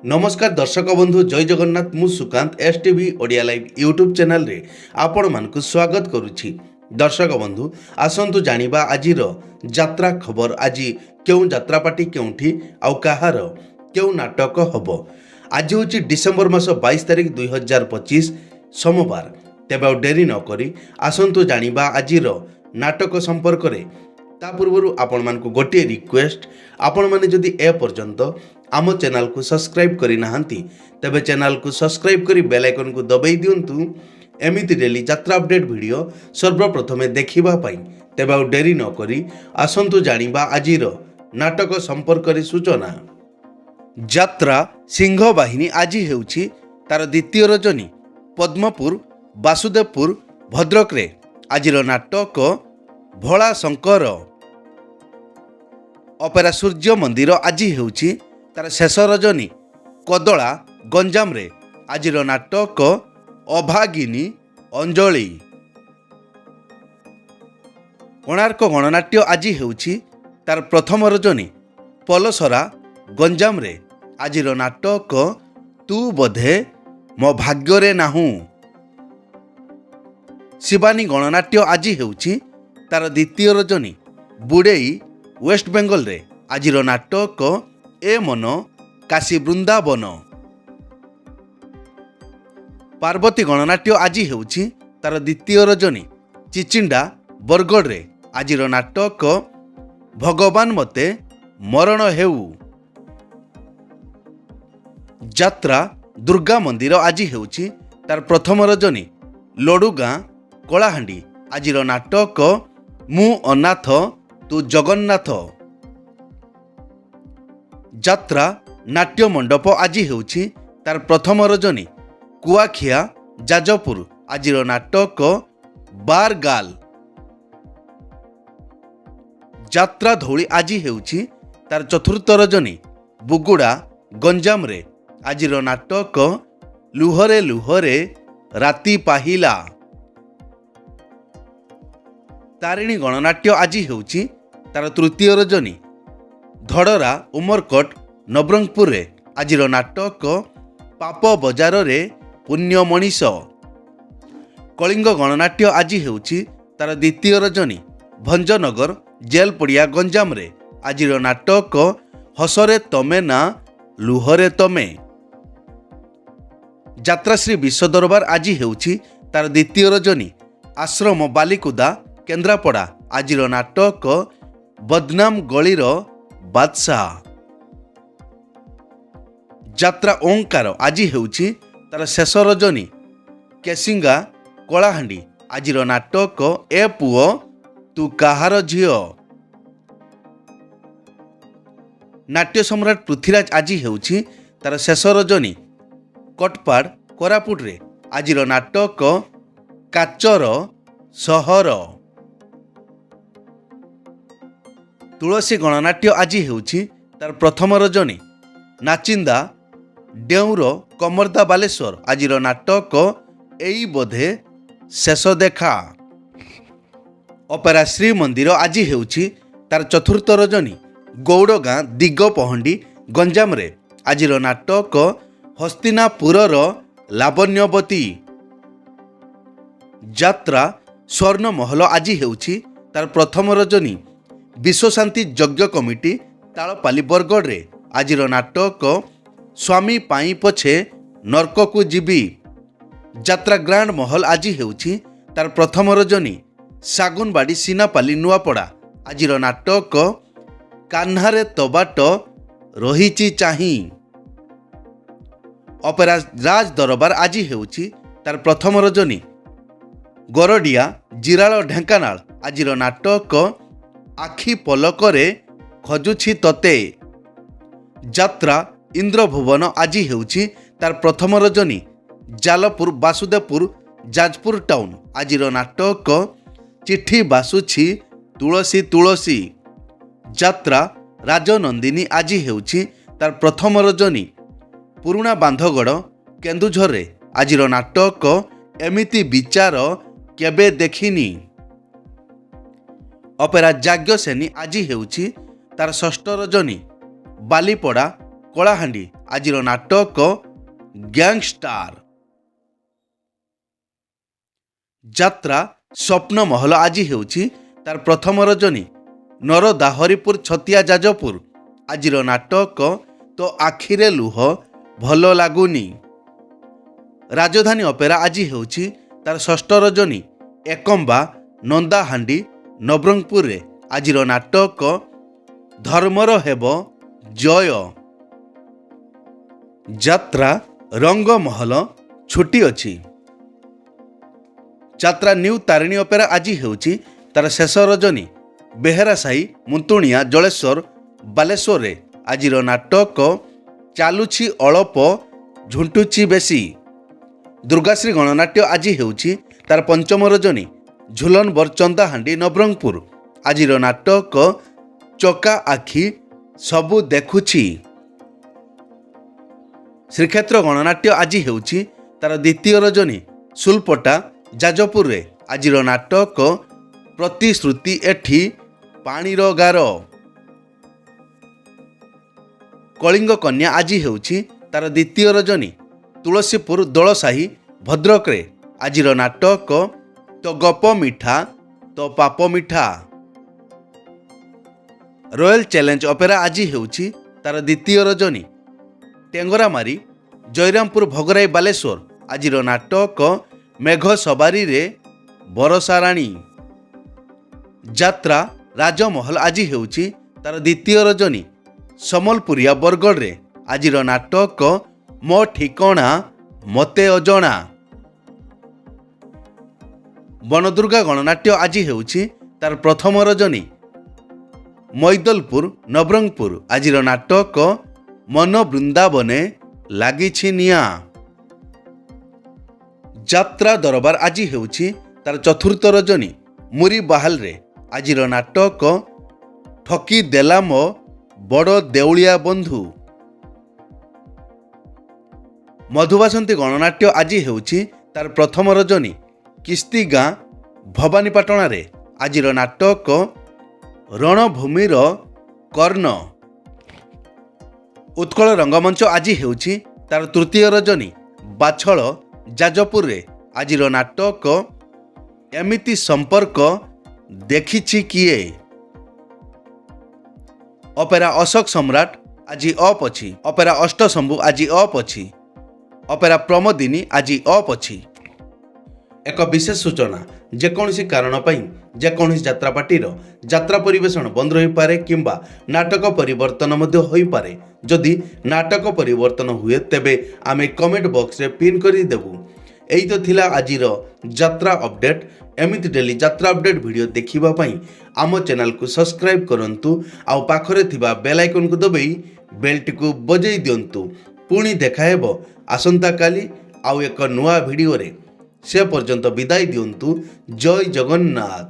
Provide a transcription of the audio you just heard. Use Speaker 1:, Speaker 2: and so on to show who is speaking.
Speaker 1: नमस्कार दर्शक बंधु जय जगन्नाथ मु Sukant S TV Odia live YouTube channel रे आपण मानकु स्वागत करुछि। दर्शक बंधु आसंतु जानिबा आजिर यात्रा खबर। आज क्यों यात्रा पार्टी केउठी आउ कहार क्यों नाटक हबो। आज होछि डिसेंबर मास 22 तारिख 2025 सोमवार। तेबे डेरी न करी आसंतु जानिबा आजिर नाटक संपर्क रे। ता पूर्व आपण मानकु गोटे रिक्वेस्ट, आपण माने जदि ए पर्यंत आम चैनल को सब्सक्राइब करी नाहंती तेबे चैनल को सब्सक्राइब करी बेल आइकन को दबाई दियंतु एमिति डेली यात्रा अपडेट वीडियो सर्वप्रथमे देखिबा पाई। तेबे डेरी न करी आसंतु जानिबा आजिर नाटक संपर्क रे सूचना। यात्रा सिंह बाहिनी आज हेउछि तार द्वितीय रजनी पद्मपुर वासुदेवपुर भद्रक रे। आजिर नाटक भोला शंकर। अपेरा सूर्य मंदिर आज हेउछि तार शेष रजनी कदला गंजाम रे। आजिर नाटक अभागिनी अंजलि। कोणार्क गणनाट्य आज हेउछि तार प्रथम रजनी पलसरा गंजाम रे। आजिर नाटक तू बोधे मो भाग्य रे नाहू। शिवानी गणनाट्य आज हेउछि तार द्वितीय रजनी बुड़ेई वेस्ट बेंगल रे। आजिर नाटक ए मन काशी वृंदावन। पार्वती गणनाट्य आज हेउछि तार द्वितीय रजनी चिचिंडा बरगढ़ रे। आजिर नाटक भगवान मते मरण हेउ। यात्रा दुर्गा मंदिर आज हेउछि तार प्रथम रजनी लडुगां कलाहांडी। आजिर नाटक मु अनाथ तू जगन्नाथ। यात्रा नाट्य मंडप आज हेउछि तार प्रथम रजनी कुआखिया जाजपुर। आजिर नाटक बारगाल। यात्रा धौली आज हेउछि तार चतुर्थ रजनी बुगुड़ा गंजाम रे। आजिर नाटक लुहरे लुहरे राति पाहिला। तारिणी गणनाट्य आज हेउछि तार तृतीय रजनी धड़रा उमरकोट नवरंगपुर रे। आजिर नाटक पाप बजार रे पुण्य मनीष। कलिंग गणनाट्य आज हेउछि तार द्वितीय रजनी भंजनगर जेल पड़िया गंजाम रे। आजिर नाटक हसरे तमे ना लुहरे तमे। यात्राश्री विश्व दरबार आज हेउछि तार द्वितीय रजनी आश्रम बालिकुदा केन्द्रापड़ा। आजिर नाटक बदनाम गलीर बादशाह। यात्रा ओंकार आज हेउछि तार शेष रजनी केसिंगा कलाहांडी। आजिर नाटक ए पुओ तू काहार झियो। नाट्य सम्राट पृथ्वीराज आज हेउछि तार शेष रजनी कटपाड़ कोरापुट रे। आजिर नाटक काचर सहर। तुलसी गणनाट्य आज हेउछि तार प्रथम रजनी नाचिंदा डेउर कमरदा बालेश्वर। आजिर नाटक एई बोधे शेष देखा। अपेरा श्री मंदिर आज हेउछि तार चतुर्थ रजनी गौड़गां दिगपहंडी गंजाम रे। आजिर नाटक हस्तिनापुरर लावण्यवती। यात्रा स्वर्ण महल आज हेउछि तार प्रथम रजनी विश्वशांति यज्ञ कमिटी तालपाली बरगढ़ रे। आजिर नाटक स्वामी पाई पछे नरक को जीवी। यात्रा ग्रांड महल आज हेउछि तार प्रथम रजनी सागुनबाड़ी सीनापाली नुआपड़ा। आजिर नाटक कान्हारे तबाट रहिछि चाही। अपेरा राज दरबार आज हेउछि तार प्रथम रजनी गरडिया जिराल ढेंकानाल। आजिर नाटक आखि पलकरे खजुछि तते। यात्रा इंद्रभुवन आज हेउछि तार प्रथम रजनी जालपुर वासुदेवपुर जाजपुर टाउन। आजिर नाटक चिट्ठी बासुछि तुलसी तुलसी। यात्रा राजनंदिनी आज हेउछि तार प्रथम रजनी पुरुणा बांधगड़ केन्दुझर रे। आजिर नाटक एमिति विचार केबे देखिनी। अपेरा जाग्ञसेनी आज हेउछि तार षष्ठ रजनी बालीपड़ा कलाहांडी। ଆଜିର ନାଟକ ଗ୍ୟାଙ୍ଗଷ୍ଟାର। ଯାତ୍ରା ସ୍ୱପ୍ନମହଲ ଆଜି ହେଉଛି ତାର ପ୍ରଥମ ରଜନୀ। ନରଦା ହରିପୁର ଛତିଆ ଯାଜପୁର ଆଜିର ନାଟକ ତୋ ଆଖିରେ ଲୁହ ଭଲ ଲାଗୁନି। ରାଜଧାନୀ ଅପେରା ଆଜି ହେଉଛି ତାର ଷଷ୍ଠ ରଜନୀ। ଏକମ୍ବା ନନ୍ଦାହାଣ୍ଡି ନବରଙ୍ଗପୁରରେ ଆଜିର ନାଟକ ଧର୍ମର ହେବ ଜୟ। ଯାତ୍ରା ରଙ୍ଗମହଲ ଛୁଟି ଅଛି। ଯାତ୍ରା ନ୍ୟୁ ତାରିଣୀ ଅପେରା ଆଜି ହେଉଛି ତାର ଶେଷ ରଜନୀ। ବେହେରା ସାହି ମୁନ୍ତୁଣିଆ ଜଳେଶ୍ୱର ବାଲେଶ୍ୱରରେ ଆଜିର ନାଟକ ଚାଲୁଛି ଅଳପ ଝୁଣ୍ଟୁଛି ବେଶୀ। ଦୁର୍ଗାଶ୍ରୀ ଗଣନାଟ୍ୟ ଆଜି ହେଉଛି ତାର ପଞ୍ଚମ ରଜନୀ। ଝୁଲନ ବରଚନ୍ଦାହାଣ୍ଡି ନବରଙ୍ଗପୁର ଆଜିର ନାଟକ ଚକା ଆଖି ସବୁ ଦେଖୁଛି। ଶ୍ରୀକ୍ଷେତ୍ର ଗଣନାଟ୍ୟ ଆଜି ହେଉଛି ତାର ଦ୍ୱିତୀୟ ରଜନୀ। ସୁଲପଟା ଯାଜପୁରରେ ଆଜିର ନାଟକ ପ୍ରତିଶ୍ରୁତି ଏଠି ପାଣିର ଗାର। କଳିଙ୍ଗ କନ୍ୟା ଆଜି ହେଉଛି ତାର ଦ୍ୱିତୀୟ ରଜନୀ। ତୁଳସୀପୁର ଦୋଳସାହି ଭଦ୍ରକରେ ଆଜିର ନାଟକ ତୋ ଗପ ମିଠା ତୋ ପାପ ମିଠା। ରୟାଲ ଚ୍ୟାଲେଞ୍ଜ ଅପେରା ଆଜି ହେଉଛି ତାର ଦ୍ୱିତୀୟ ରଜନୀ। ଟେଙ୍ଗରାମାରି ଜୟରାମପୁର ଭୋଗରାଇ ବାଲେଶ୍ୱର ଆଜିର ନାଟକ ମେଘ ସବାରିରେ ବରଷାରାଣୀ। ଯାତ୍ରା ରାଜମହଲ ଆଜି ହେଉଛି ତାର ଦ୍ୱିତୀୟ ରଜନୀ। ସମ୍ବଲପୁରିଆ ବରଗଡ଼ରେ ଆଜିର ନାଟକ ମୋ ଠିକଣା ମୋତେ ଅଜଣା। ବନଦୁର୍ଗା ଗଣନାଟ୍ୟ ଆଜି ହେଉଛି ତାର ପ୍ରଥମ ରଜନୀ। ମୈଦଲପୁର ନବରଙ୍ଗପୁର ଆଜିର ନାଟକ ମନ ବୃନ୍ଦାବନେ ଲାଗିଛି ନିଆଁ। ଯାତ୍ରା ଦରବାର ଆଜି ହେଉଛି ତାର ଚତୁର୍ଥ ରଜନୀ। ମୁରି ବାହାଲରେ ଆଜିର ନାଟକ ଠକି ଦେଲା ମୋ ବଡ଼ ଦେଉଳିଆ ବନ୍ଧୁ। ମଧୁବାସନ୍ତୀ ଗଣନାଟ୍ୟ ଆଜି ହେଉଛି ତାର ପ୍ରଥମ ରଜନୀ। କିସ୍ତି ଗାଁ ଭବାନୀପାଟଣାରେ ଆଜିର ନାଟକ ରଣଭୂମିର କର୍ଣ୍ଣ। ଉତ୍କଳ ରଙ୍ଗମଞ୍ଚ ଆଜି ହେଉଛି ତାର ତୃତୀୟ ରଜନୀ। ବାଛଳ ଯାଜପୁରରେ ଆଜିର ନାଟକ ଏମିତି ସମ୍ପର୍କ ଦେଖିଛି କିଏ। ଅପେରା ଅଶୋକ ସମ୍ରାଟ ଆଜି ଅଫ୍ ଅଛି। ଅପେରା ଅଷ୍ଟଶମ୍ଭୁ ଆଜି ଅଫ୍ ଅଛି। ଅପେରା ପ୍ରମୋଦିନୀ ଆଜି ଅଫ୍ ଅଛି। ଏକ ବିଶେଷ ସୂଚନା, ଯେକୌଣସି କାରଣ ପାଇଁ ଯେକୌଣସି ଯାତ୍ରାପାର୍ଟିର ଯାତ୍ରା ପରିବେଷଣ ବନ୍ଦ ରହିପାରେ କିମ୍ବା ନାଟକ ପରିବର୍ତ୍ତନ ମଧ୍ୟ ହୋଇପାରେ। ଯଦି ନାଟକ ପରିବର୍ତ୍ତନ ହୁଏ ତେବେ ଆମେ କମେଣ୍ଟ ବକ୍ସରେ ପିନ୍ କରିଦେବୁ। ଏଇ ତ ଥିଲା ଆଜିର ଯାତ୍ରା ଅପଡେଟ୍। ଏମିତି ଡେଲି ଯାତ୍ରା ଅପଡେଟ୍ ଭିଡ଼ିଓ ଦେଖିବା ପାଇଁ ଆମ ଚ୍ୟାନେଲକୁ ସବସ୍କ୍ରାଇବ୍ କରନ୍ତୁ ଆଉ ପାଖରେ ଥିବା ବେଲ୍ ଆଇକନ୍କୁ ଦବାଇ ବେଲ୍ଟିକୁ ବଜାଇ ଦିଅନ୍ତୁ। ପୁଣି ଦେଖା ହେବ ଆସନ୍ତାକାଲି ଆଉ ଏକ ନୂଆ ଭିଡ଼ିଓରେ। ସେ ପର୍ଯ୍ୟନ୍ତ ବିଦାୟ ଦିଅନ୍ତୁ। ଜୟ ଜଗନ୍ନାଥ।